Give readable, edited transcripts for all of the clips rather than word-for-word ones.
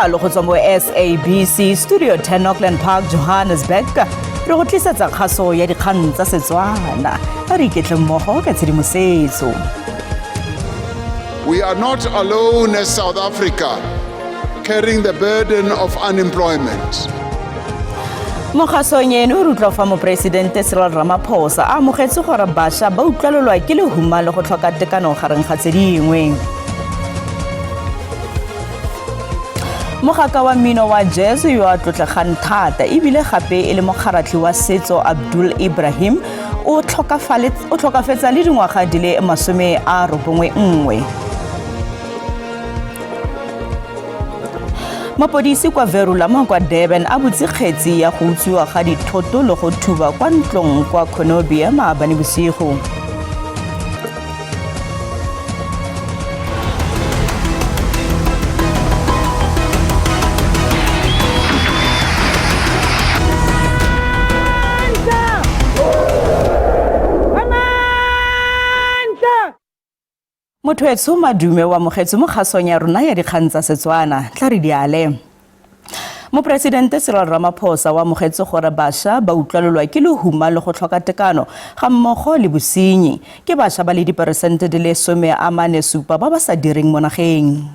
jalo go tswa mo SABC Studio 10 Auckland Park, Johannesburg. Re go tlisetsa kgaso ya dikgang tsa Setswana. Re iketle mmogo ka tshedimosetso. We are not alone as South Africa carrying the burden of unemployment. Mo kgasong eno re tlhofa mo Presidente Cyril Ramaphosa a amogetse gore bašwa ba utlwalelwa ke lehuma le go tlhoka tekano gareng ga tse dingwe. Mogaka wa mmino wa jazz yo a tlotlegang thata ebile gape e le mokgaratlhi wa setso Abdullah Ibrahim o tlhokafetsa le dingwaga di le 91. Mapodisi kwa Verula mo kwa Durban a butse kgetsi ya go utswiwa ga dithoto le go thuba kwa ntlong kwa Konobia maabane bosigo. Motho madume wa mogetse mo kgasong ya rona ya dikgang tsa Setswana tla re diale. Mo Presidente Cyril Ramaphosa wa mogetse gore bašwa ba utlwalelwa ke lehuma le go tlhoka tekano ga mmogo le bosenyi ke bašwa ba le diperesente di le 47 ba ba sa direng mo nageng.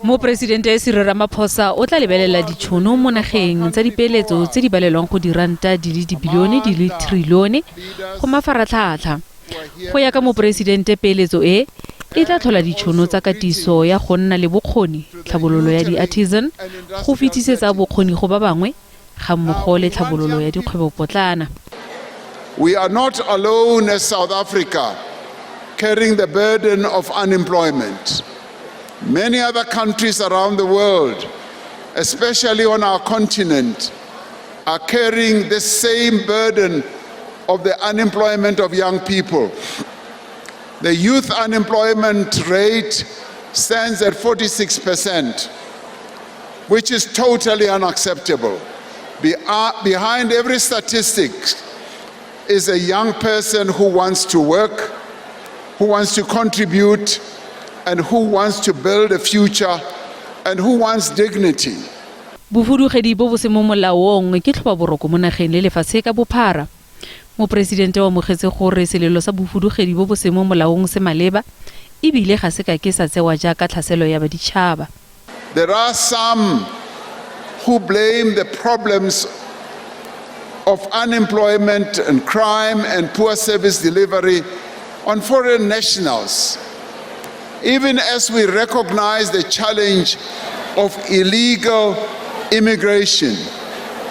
Mo Presidente Cyril Ramaphosa o tla lebelela ditšhono mo nageng tsa dipeeletso tse di balelwang go diranta di le dibilione di le trilione go mafaratlhatlha. Go ya ka mo Presidente peeletso e tla tlhola ditšhono tsa katiso ya go nna le bokgoni, tlhabololo ya di-artisan, go fetisetsa bokgoni go ba bangwe ga mmogo le tlhabololo ya dikgwebopotlana. We are not alone as South Africa carrying the burden of unemployment. Many other countries around the world, especially on our continent, are carrying the same burden of the unemployment of young people. The youth unemployment rate stands at 46%, which is totally unacceptable. Behind every statistic is a young person who wants to work, who wants to contribute, and who wants to build a future, and who wants dignity. Bofudugedi bo bo se mo molaong ke tlhobaboroko mo nageng le lefatshe ka bophara. Mo Presidente wa mogetse gore selelo sa bofudugedi bo bo se mo molaong se maleba ebile ga se ka ke sa tsewa jaaka tlhaselo ya baditšhaba. There are some who blame the problems of unemployment and crime and poor service delivery on foreign nationals. Even as we recognize the challenge of illegal immigration,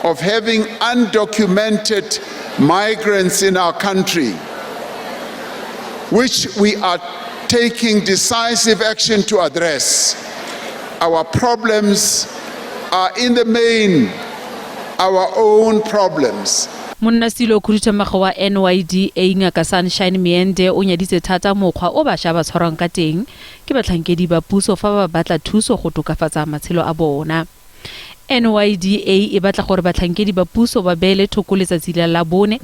of having undocumented migrants in our country, which we are taking decisive action to address. Our problems are in the main our own problems. Monna Silo Khudutamaga wa NYDA ngaka Sunshine Miende o nyaditse thata mokgwa o bašwa ba tshwarwang ka teng ke batlhankedi ba puso fa ba batla thuso go tokafatsa matshelo a bona. NYDA e batla gore batlhankedi ba puso ba beele thoko letsatsi la bone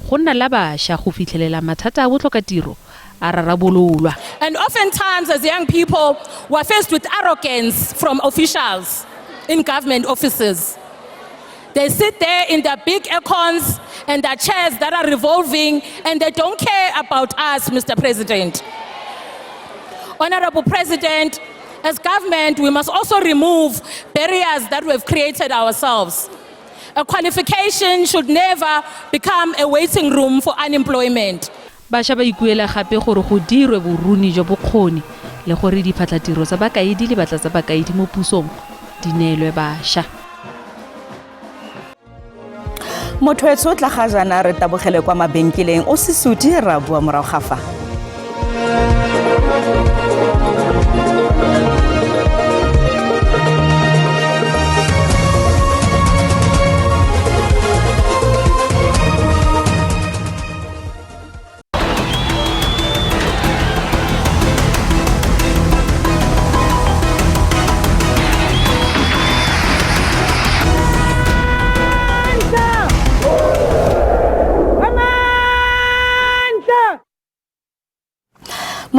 go nna la bašwa go fitlhelela mathata a botlhokatiro a rarabololwa. And oftentimes as young people we're faced with arrogance from officials in government offices. They sit there in their big aircons and their chairs that are revolving and they don't care about us, Mr. President. Honorable President, as government, we must also remove barriers that we've created ourselves. A qualification should never become a waiting room for unemployment. Bašwa ba ikuela gape gore go dirwe boruni jo bokgoni le gore diphatlatiro tsa bakaedi le batla tsa bakaedi mo pusong di neelwe bašwa. Motho tla ga jana re tabogele kwa mabenkeleng o se suti ra bua morago ga fa.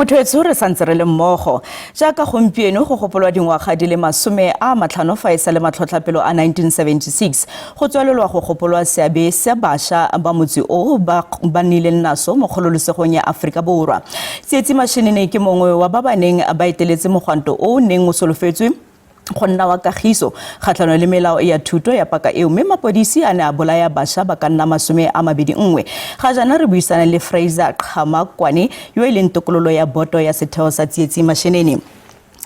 Motho re santse re le mmogo jaaka gompieno go gopolwa dingwaga di le 50 fa e sa le matlhotlhapelo a 1976 go tswalelwa go gopolwa seabe sa bašwa ba motse o ba nnileng naso mo kgololesegong ya Aforika Borwa. Tsietsi Mashinini ke mongwe wa ba baneng ba eteletse mogwanto o neng o solofetswe go nna wa kagiso kgatlhanong le melao ya thuto ya paka eo mme mapodisi a ne a bolaya bašwa ba ka nna 21. Ga jaana re buisana le Fraser Qamakwane yo e leng tokololo ya boto ya setheo sa Tsietsi Mashinini.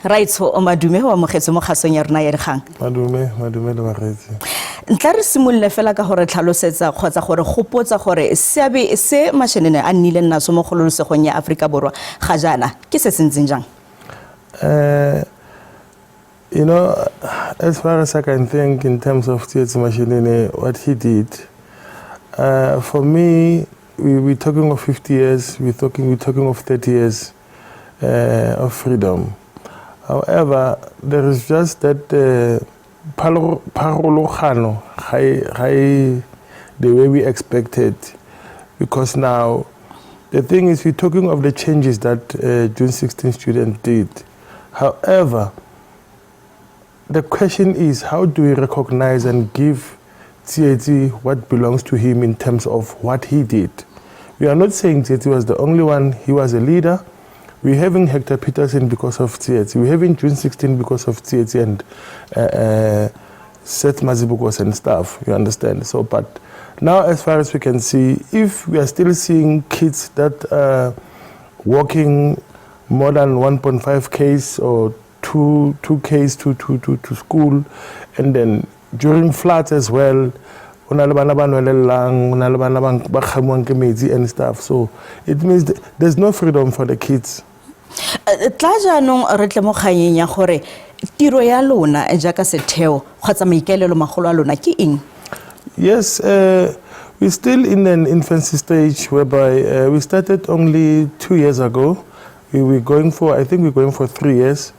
Raitsho o madume wa mogetse mo kgasong ya rona ya dikgang. Madume le baretsi. Ntla re simolle fela ka gore tlhalosetsa kgotsa gore gopotsa gore seabe se Mashinini a nnile naso mo kgololesegong ya Aforika Borwa ga jaana ke se sentseng jang? You know, as far as I can think in terms of Tsietsi Mashinini, what he did, for me, we're talking of 50 years, we're talking of 30 years of freedom. However, there is just that parologano, the way we expected, because now the thing is we're talking of the changes that June 16 students did. However, the question is, how do we recognize and give Tsietsi what belongs to him in terms of what he did? We are not saying Tsietsi was the only one. He was a leader. We're having Hector Peterson because of Tsietsi. We're having June 16 because of Tsietsi and Seth Mazibukos and stuff, you understand? So, but now as far as we can see, if we are still seeing kids that are walking more than 1.5 Ks or 2 Ks to school, and then during floods as well, and stuff. So it means there's no freedom for the kids. Yes, we're still in an infancy stage whereby we started only 2 years ago. I think we're going for 3 years.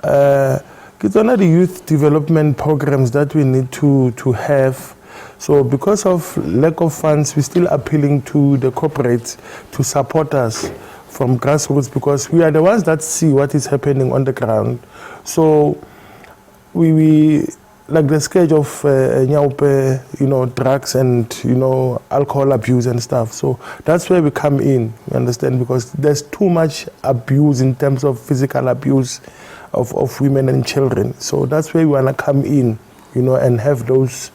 It's one of the youth development programs that we need to have. So because of lack of funds, we're still appealing to the corporates to support us from grassroots, because we are the ones that see what is happening on the ground. So we like the scourge of drugs and alcohol abuse and stuff. So that's where we come in, you understand, because there's too much abuse in terms of physical abuse of women and children. So that's where we want to come in, and have those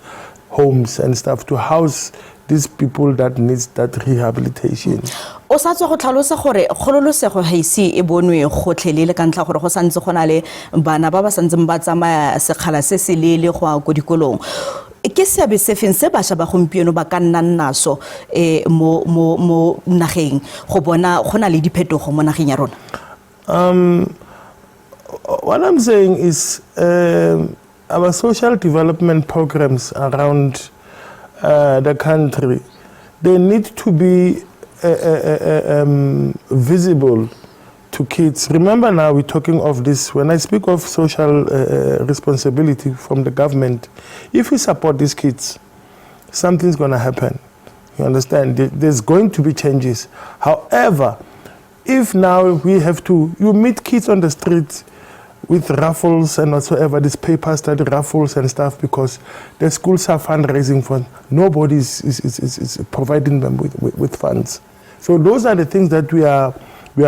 homes and stuff to house these people that needs that rehabilitation. O sa tswa go tlhalosa gore kgololosego ha ise e bonwe gotlhelele ka ntla gore go santse go na le bana ba ba santseng ba tsamaya sekgala se se lele go a go dikolong. Ke seabe se feng se bašwa ba gompieno ba ka nnang naso mo nageng go bona go na le diphetogo mo nageng ya rona? What I'm saying is our social development programs around the country, they need to be visible to kids. Remember now we're talking of this, when I speak of social responsibility from the government, if we support these kids, something's going to happen. You understand? There's going to be changes. However, if now we have to, you meet kids on the street with raffles and whatsoever, these paper study raffles and stuff, because the schools are fundraising for, nobody is providing them with funds. So those are the things that we are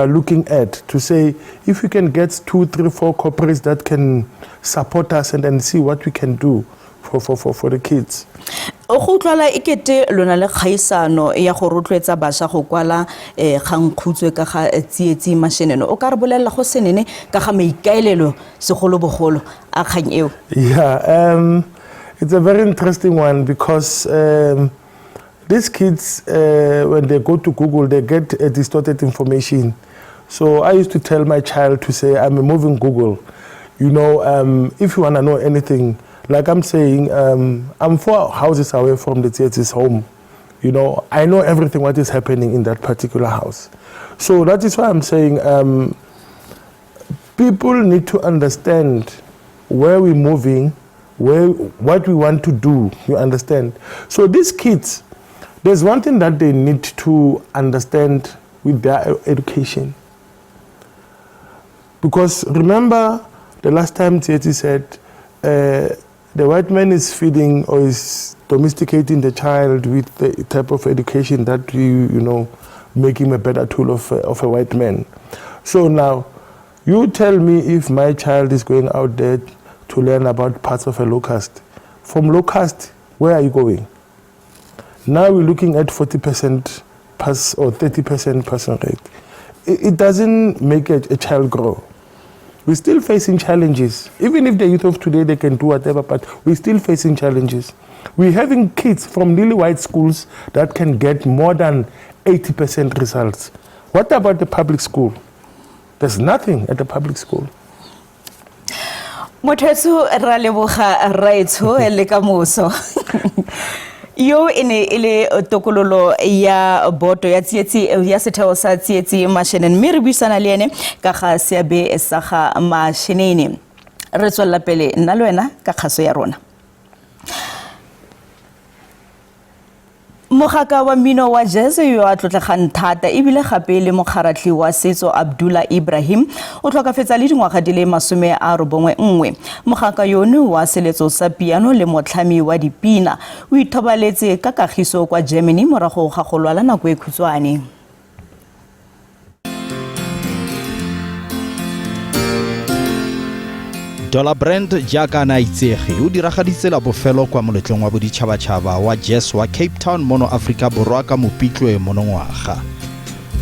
looking at to say, if we can get 2, 3, 4 corporates that can support us and then see what we can do for the kids. O go tlala ekete lona le kgaisano ya go rotloetsa bašwa go kwala gangkhutswe ka ga Tsietsi Mashinini. O ka re bolella go senene ka ga maikaelelo segolo bogolo a kgang eo? Yeah, it's a very interesting one, because these kids, when they go to Google, they get distorted information. So I used to tell my child to say, I'm a moving Google. If you want to know anything, like I'm saying, I'm 4 houses away from the Tsietzi's home. I know everything what is happening in that particular house. So that is why I'm saying people need to understand where we're moving, what we want to do, you understand? So these kids, there's one thing that they need to understand with their education. Because remember the last time Tsietsi said the white man is feeding or is domesticating the child with the type of education that make him a better tool of a white man. So now, you tell me if my child is going out there to learn about parts of a locust. From locust, where are you going? Now we're looking at 40% pass or 30% passing rate. It doesn't make a child grow. We're still facing challenges. Even if the youth of today, they can do whatever, but we're still facing challenges. We're having kids from lily white schools that can get more than 80% results. What about the public school? There's nothing at the public school. Mothetsu ra leboga raitsho le ka moso. Yo ene ile tokololo ya boto ya tsietsi ya setheo sa tsietsi masheneng mme re buisana le ene ka ga seabe sa ga masheneng. Re tswela pele nna le wena ka kgaso ya rona. Mogaka wa mmino wa jazz yo a tlotlegang thata ebile gape le mokgaratli wa setso Abdullah Ibrahim o tlhokafetsa le dingwaga di le 91. Mogaka yono wa seletso sa piano le motlhami wa dipina o ithobaletse ka kagiso kwa Germany morago ga go lwala nako e khutshwane. Dollar Brand jaaka na itsege o diragaditse la bofelo kwa moletlong wa boditšhabatšhaba wa jazz wa Cape Town mono Africa borwa ka mopitlwe monongwaga.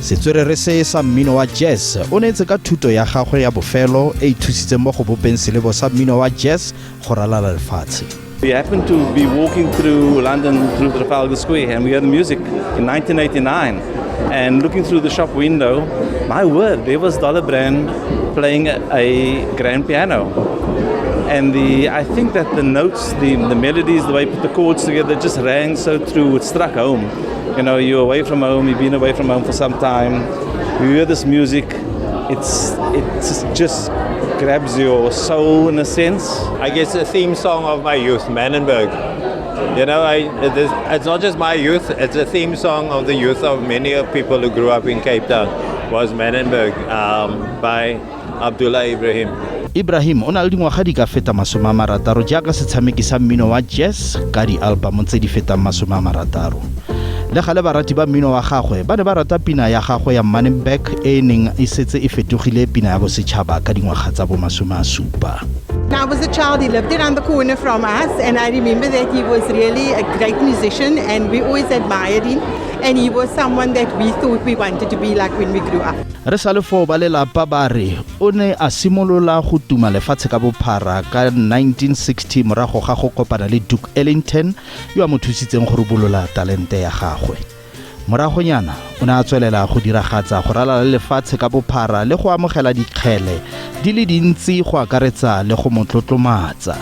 Setswerere se sa mmino wa jazz o neetse ka thuto ya gagwe ya bofelo e ithusitseng mo go bopeng selebo sa mmino wa jazz go ralala lefatshe. We happened to be walking through London through Trafalgar Square and we heard music in 1989 and looking through the shop window, my word, there was Dollar Brand playing a grand piano. And I think that the notes, the melodies, the way he put the chords together just rang so true, it struck home. You know, you're away from home, you've been away from home for some time, you hear this music, it just grabs your soul in a sense. I guess a theme song of my youth, Manenberg. You know, it's not just my youth, it's a theme song of the youth of many people who grew up in Cape Town, was Manenberg by Abdullah Ibrahim. Ibrahim o na le dingwaga di ka feta 60 jaaka setshameki sa mmino wa jazz ka di-album tse di fetang 60. Le gale barati ba mmino wa gagwe ba ne ba rata pina ya gagwe ya Manenberg e neng e setse e fetogile pina ya bosetšhaba ka dingwaga tsa bo 70. When I was a child, he lived around the corner from us, and I remember that he was really a great musician and we always admired him, and he was someone that we thought we wanted to be like when we grew up. Re sa le fo ba lelapa ba re o ne a simolola go tuma lefatshe ka bophara ka 1960 morago ga go kopana le Duke Ellington yo a mo thusitseng go rubolola talente ya gagwe. Moragonyana o ne a tswelela go diragatsa go ralala lefatshe ka bophara le go amogela dikgele di le dintsi go akaretsa le go motlotlomatsa.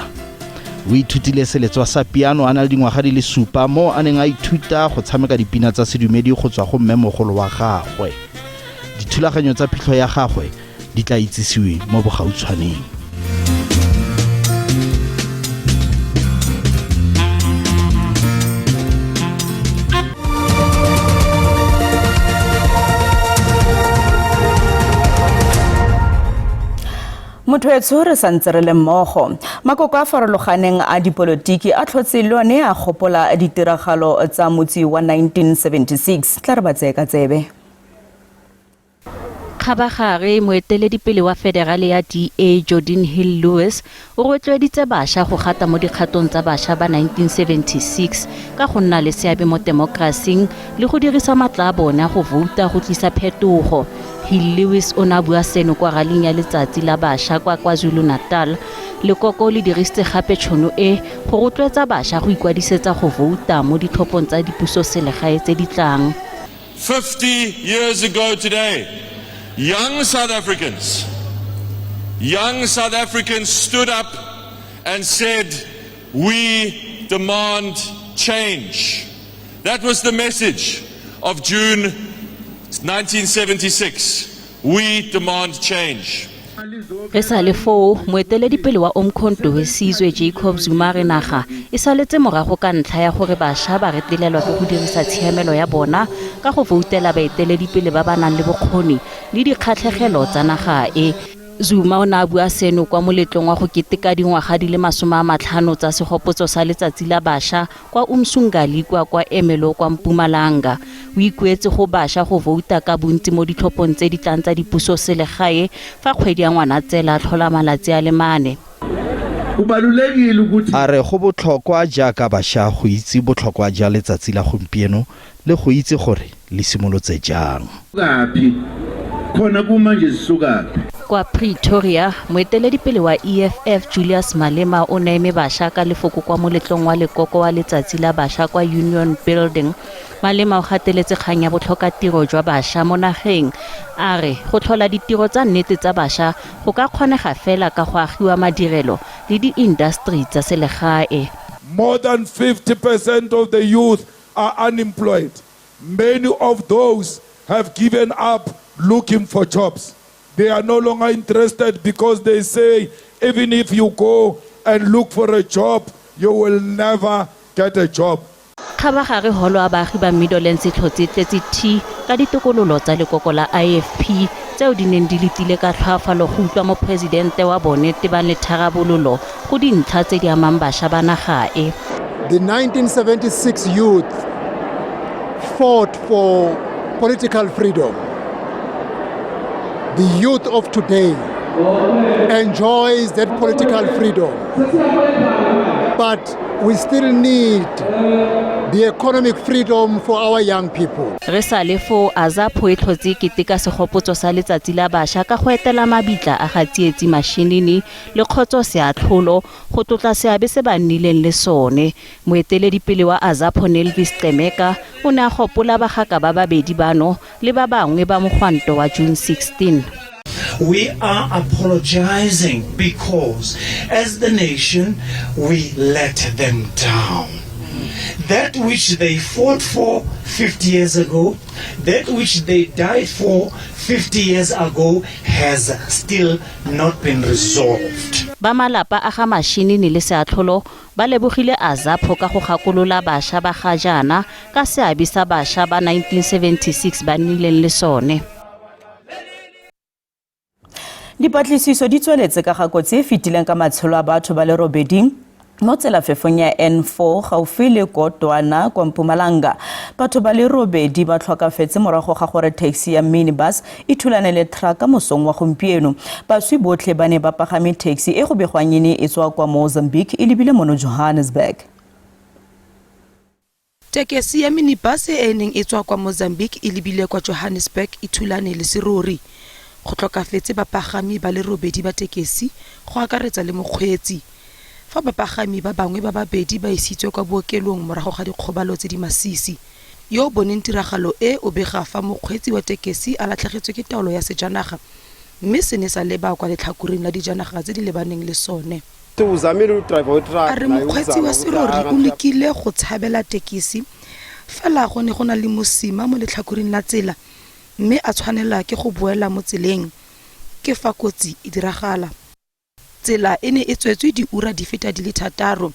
O ithutile seletswa sa piano a na le dingwaga di le 7 mo a neng a ithuta go tshameka dipina tsa sedumedi go tswa go mmemogolo wa gagwe. Dithulaganyo tsa phitlho ya gagwe di tla itsisiwe mo bogautshwaneng. Mothoetso re santse re le mmogo. Makoko a farologaneng a dipolotiki a tlhotse le one a gopola ditiragalo tsa motsi wa 1976. Tla re ba tsee ka tsebe. Khabagare moeteledipele wa federale ya DA Jordan Hill Lewis o rotloeditse bašwa go gata mo dikgatong tsa bašwa ba 1976 ka go nna le seabe mo demokrasing le go dirisa matla a bona go vouta go tlisa phetogo. Hill Lewis o na bua seno kwa raleng ya letsatsi la bašwa kwa KwaZulu-Natal. Lekoko le dirisitse gape tšhono e go rotloetsa bašwa go ikwadisetsa go vouta mo ditlhophong tsa dipuso selegae tse di tlang. 50 years ago today, young South Africans stood up and said, we demand change. That was the message of June 1976. We demand change. Re sa le foo moeteledipele wa Umkhonto we Sizwe Jacob Zuma re naga e saletse morago ka ntlha ya gore bašwa ba retelelwa ke go dirisa tshiamelo ya bona ka go voutela baeteledipele ba ba nang le bokgoni le dikgatlhegelo tsa naga e. Zuma o ne a bua seno kwa moletlong wa go keteka dingwaga di le 50 tsa segopotso sa letsatsi la bašwa kwa Umsungali kwa Emelo kwa Mpumalanga. O ikuetse go bašwa go vouta ka bontsi mo ditlhophong tse di tlang tsa dipuso selegae fa kgwedi ya Ngwanatsele tlhola malatsi a le 4. A re go botlhokwa jaaka bašwa go itse botlhokwa jwa letsatsi la gompieno le go itse gore le simolotse jang. Kwa Pretoria, moeteledipele wa EFF Julius Malema o ne eme bašwa ka lefoko kwa moletlong wa lekoko wa letsatsi la bašwa kwa Union Building. Malema o gateletse kgang ya botlhokatiro jwa bašwa mo nageng. A re go tlhola ditiro tsa nnete tsa bašwa go ka kgonega fela ka go agiwa madirelo le di-industry tsa selegae. More than 50% of the youth are unemployed. Many of those have given up looking for jobs. They are no longer interested because they say even if you go and look for a job, you will never get a job. Khabagare holo a baagi ba Midlands tlhotse tletse T ka ditokololo tsa lekoko la IFP tseo di neng di letile ka tlhoafalo go utlwa mo presidente wa bone Tebang le Tharabololo go dintlha tse di amang bašwa ba nagae. The 1976 youth fought for political freedom. The youth of today enjoys that political freedom, but we still need the economic freedom for our young people. Re sale fo Azapho e tlhotse keteka segopotso sa letsatsi la bašwa ka go etela mabitla a ga tsietsi mashinini le kgotso seatlholo go tlotla seabe se ba nnileng le sone. Moeteledipele wa Azapho Nelvis Temeka o ne a gopola bagaka ba babedi bano le ba bangwe ba mogwanto wa June 16. We are apologizing because as the nation we let them down. That which they fought for 50 years ago, that which they died for 50 years ago has still not been resolved. Ba malapa a ga mashinini le seatlholo ba lebogile Azapho ka go gakolola bašwa ba ga jaana ka seabe sa bašwa ba 1976 ba nnileng le sone. Dipatlisiso di tsweletse ka ga kotsi e fetileng ka matshelo a batho ba le robedi mo tselafefong ya N4 gaufi le Kotwana kwa Mpumalanga. Batho ba le robedi ba tlhokafetse morago ga gore taxi ya minibus e thulane le truck mosong wa gompieno. Baswi botlhe ba ne ba pagame taxi e go begwanyene e tswa kwa Mozambique e lebile mo Johannesburg. Tekesi ya minibus e neng e tswa kwa Mozambique e lebile kwa Johannesburg e thulane le serori. Go tlhokafetse bapagami ba le robedi ba tekesi go akaretsa le mokgweetsi. Fa bapagami ba bangwe ba babedi ba isitswe kwa bookelong morago ga dikgobalo tse di masisi. Yo boneng tiragalo e o bega fa mokgweetsi wa tekesi a latlhegetswe ke taolo ya sejanaga mme se ne sa leba kwa letlhakoreng la dijanaga tse di lebaneng le sone. A re mokgweetsi wa serori o lekile go tshabela tekesi fela go ne go na le mosima mo letlhakoreng la tsela mme a tshwanela ke go boela mo tseleng ke fa kotsi e diragala. Tsela ene e tswetswe diura di feta di le 3.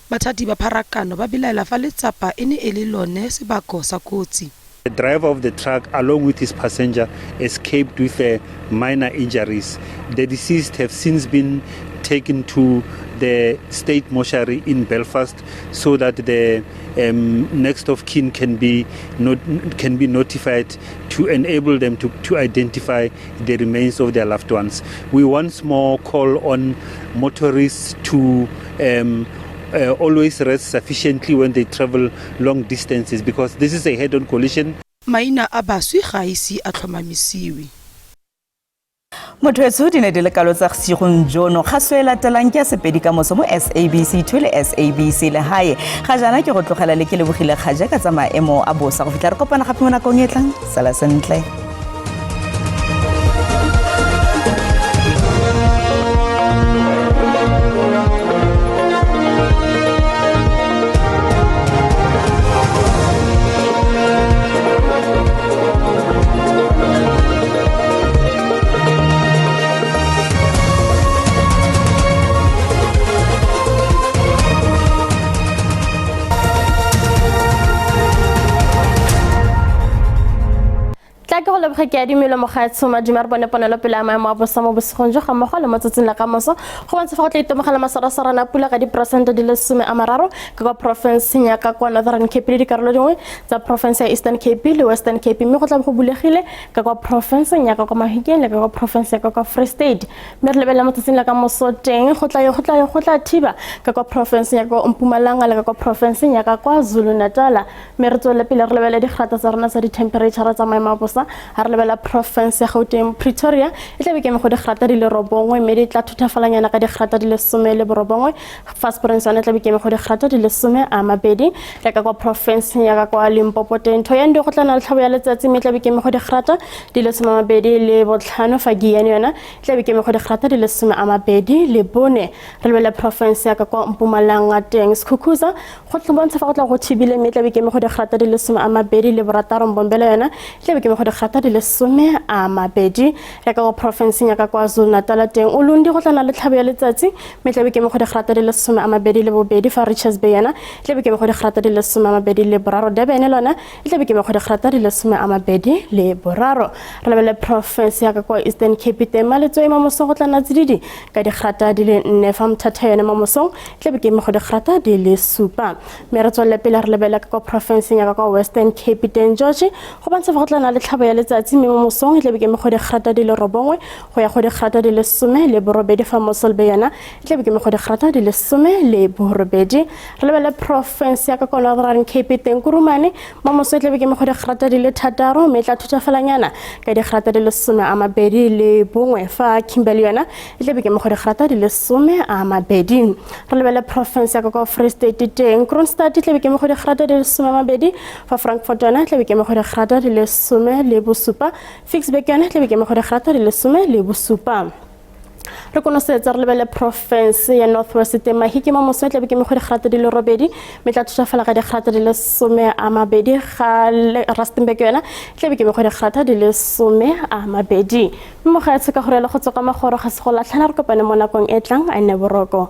Bathati ba pharakano ba bilaela fa letsapa ene e le lone sebako sa kotsi. The driver of the truck along with his passenger escaped with minor injuries. The deceased have since been taken to the state mortuary in Belfast so that the next of kin can be notified to enable them to identify the remains of their loved ones. We once more call on motorists to always rest sufficiently when they travel long distances because this is a head-on collision. Maina a baswi ga isi a tlhomamisiwe. Motho di ne di le kalo tsa sigong jono ga se latelang ke sepedi ka moso mo SABC thole SABC le hae ga jana ke go tlogela le ke lebogile kgaja ka tsa maemo a bosa go fitla re kopana gape mo nakong e tlang sala sentle. go leboga ke a dimelo mo ga tsoma dimar bone ponelo pele a maemo a bosa mo bosigong jo ga mmogo le mo tsatsing la ka moso go bontse fa go tla itemogela masarasara na pula ka diperesente di le 30 ka kwa provinceng ya ka kwa Northern Cape le dikarolo dingwe tsa province ya Eastern Cape le Western Cape mme go tla go bulegile ka kwa provinceng ya ka kwa Mahikeng le ka kwa province ya ka kwa Free State mme re lebella mo tsatsing la ka moso teng go tla thiba ka kwa province ya ka Mpumalanga le ka kwa province ya ka kwa Zulu-Natal mme re tswela pele re lebella digrata tsa rona tsa di temperature tsa maemo a bosa ha re lebella province ya Gauteng Pretoria e tla be ke me go digrata di le robongwe mme di tla thutafalanyana ka digrata di le 10 le borobongwe fast province ya tla be ke me go digrata di le 10 a mabedi le ka kwa province ya ka kwa Limpopo tento ya ndi go tla na le tlhabo ya letsatsi mme tla be ke me go digrata di le 10 mabedi le botlhano fa giane yona tla be ke me go digrata di le 10 a mabedi le bone re lebella province ya ka kwa Mpumalanga teng Skukuza go tla bontsha fa go tla go thibile mme tla be ke me go digrata di le 10 a mabedi le borataro Mbombela yona tla be ke me go digrata di le 10 a mabedi le ka go province ya ka kwa Zulu-Natal teng o lundi go tla na le tlhabo ya letsatsi mme tla be ke me go digrata di le 10 a mabedi le bobedi fa Richards Bay yona tla be ke me go digrata di le 10 a mabedi le boraro Durban lona tla be ke me go digrata di le 10 a mabedi le boraro re lebelle province ya ka kwa Eastern Cape teng maletswe mo moso go tla na tsididi ka digrata di le 4 fa mthatha yona mo mosong tla be ke me go digrata di le 7 mme re tswela pele re lebella ka kwa province ya ka kwa Western Cape teng George go bantse fa go tla na le tlhabo ya letsatsi mme mo mosong tla be ke me go digrata di le robongwe go ya go digrata di le 10 le borobedi fa Moselbe yona tla be ke me go digrata di le 10 le borobedi re lebelle province ya ka kwa Northern Cape teng Kurumane mo mosong tla be ke me go digrata di le 6 mme tla thutafalanyana ka digrata di le 10 a mabedi le bongwe fa Kimberley yona tla be ke me go digrata di le 10 a mabedi re lebelle province ya ka kwa Free State teng Kroonstad tla be ke me go digrata di le 10 a mabedi fa Frankfurt yona tla be ke me go digrata di le 10 le bosupa Fixback yona tla be ke me go digrata di le 10 le bosupa re konosetsa re lebelle province ya Northwest teng Mahikeng mo mosong tla be ke me go digrata di le robedi mme tla thutafala ka digrata di le 10 a mabedi ga Rustenburg yona tla be ke me go digrata di le 10 a mabedi mo ga tse ka gore le go tsoka magoro ga se go latlhana re kopane mo nakong e tlang a nne boroko